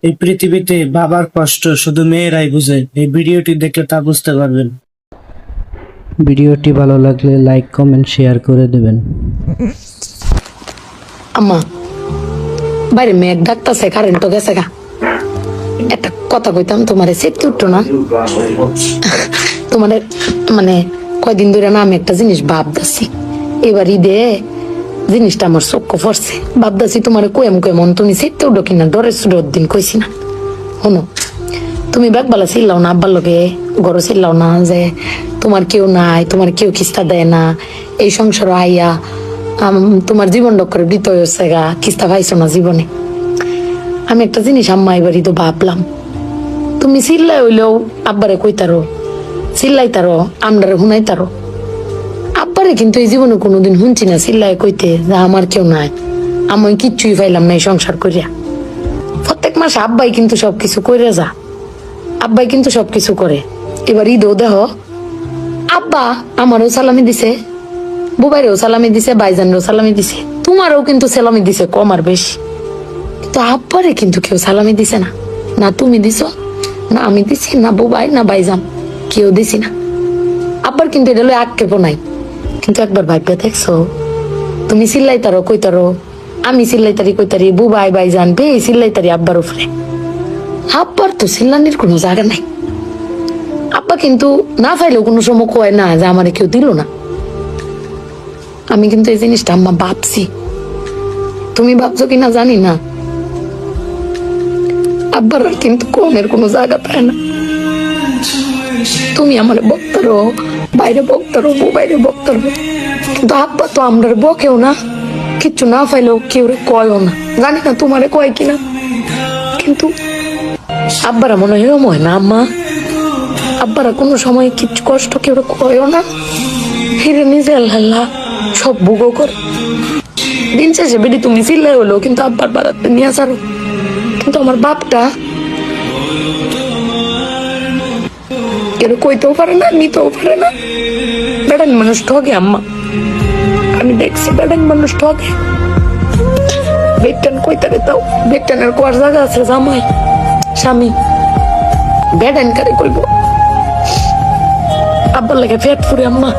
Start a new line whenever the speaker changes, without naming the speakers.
এই পৃথিবীতে বাবার কষ্ট শুধু মেয়েরাই বুঝে। এই ভিডিওটি দেখলে তা বুঝতে পারবেন। ভিডিওটি ভালো লাগলে লাইক কমেন্ট শেয়ার করে দেবেন।
আম্মা বাইরে মেঘ ডাকতেছে, কারেন্ট তো গেছে গা। একটা কথা কইতাম, তোমার সেটকে উঠতো না? তোমার মানে কয়দিন ধরে না আমি একটা জিনিস ভাবতেছি, এবার ঈদে জিনিসটা আমার চোখ পড়ছে। ভাবতেছি তোমার কেমন তুমি সেটতে উঠো কিনা, ডরে সুডোর দিন কইছি না। শোনো, তুমি ব্যাগবালা চিল্লাও না, আব্বার লোকে গড় চিল্লাও না যে তোমার কেউ নাই, তোমার কেউ কিস্তা দেয় না, এই সংসার আইয়া তোমার জীবন ডক্করে দিত হয়েছে গা, কিস্তা পাইছো না জীবনে। আমি একটা জিনিস আম্মা এবারই তো ভাবলাম, তুমি চিল্লাই হইলেও আব্বারে কইতারো, চিল্লাইতারো, আমরারে শুনাইতারো। আব্বারে কিন্তু এই জীবনে কোনোদিন শুনছি না চিল্লাই কইতে যে আমার কেউ নাই, আমি কিচ্ছুই পাইলাম না এই সংসার করিয়া। প্রত্যেক মাসে আব্বাই কিন্তু সবকিছু করে যা, আব্বাই কিন্তু সবকিছু করে। এবার ঈদও দেহ আব্বা আমারও সালামি দিছে, বুবাইরেও সালামি দিছে, ভাইজানরেও সালামি দিছে, তোমারও কিন্তু সালামি দিছে কম আর বেশি। কিন্তু আব্বারে কিন্তু কেউ সালামি দিছে না, না তুমি দিছ, না আমি দিছি, না বুবাই, না ভাইজান, কেউ দিছি না। আব্বার কিন্তু এটা লই আক্ষেপও নাই। কিন্তু একবার ভাগ্য দেখছো, তুমি চিল্লাইতারো কইতারো, আমি চিল্লাইতারি কইতারি, বুবাই ভাইজান বে চিল্লাইতারি আব্বার উপরে। আব্বার তো চিল্লানির কোনো জায়গা নাই। আব্বা কিন্তু না পাইলেও কোনো সময় কয় না যে আমারে কেউ দিল না। আমি কিন্তু এই জিনিসটা আম্মা ভাবছি, তুমি ভাবছো কিনা জানি না। আব্বার কিন্তু কমের কোনো জায়গা পায় না। তুমি আমার বক্তারো, বাইরে বক্তারো, বাইরে বক্তারো, কিন্তু আব্বা তো আমরা বকেও না, কিচ্ছু না পাইলেও কেউ কয়ও না। জানি না তোমারে কয় কিনা, কিন্তু আব্বারা মনে হয় না আম্মা, আব্বারা কোনো সময় কিচ্ছু কষ্ট কেউ কয়ও না, ফিরে নিজে আল্লাহ সব ভোগও করে। দিন শেষে বেরি তুমি চিল্লাই হলো কিন্তু আব্বার বাড়াতে নিয়ে আসারো। কিন্তু আমার বাপটা কেউ কইতেও পারে না, নিতেও পারে না। বেড়ান মানুষ ঠকে আম্মা, আমি দেখছি বেড়ান মানুষ ঠকে। বেটান কইতারে তাও বেটানের কোয়ার জায়গা আছে, জামাই স্বামী বেড়ান কারে কইব। আব্বার লাগে পেট ফুরে আম্মা।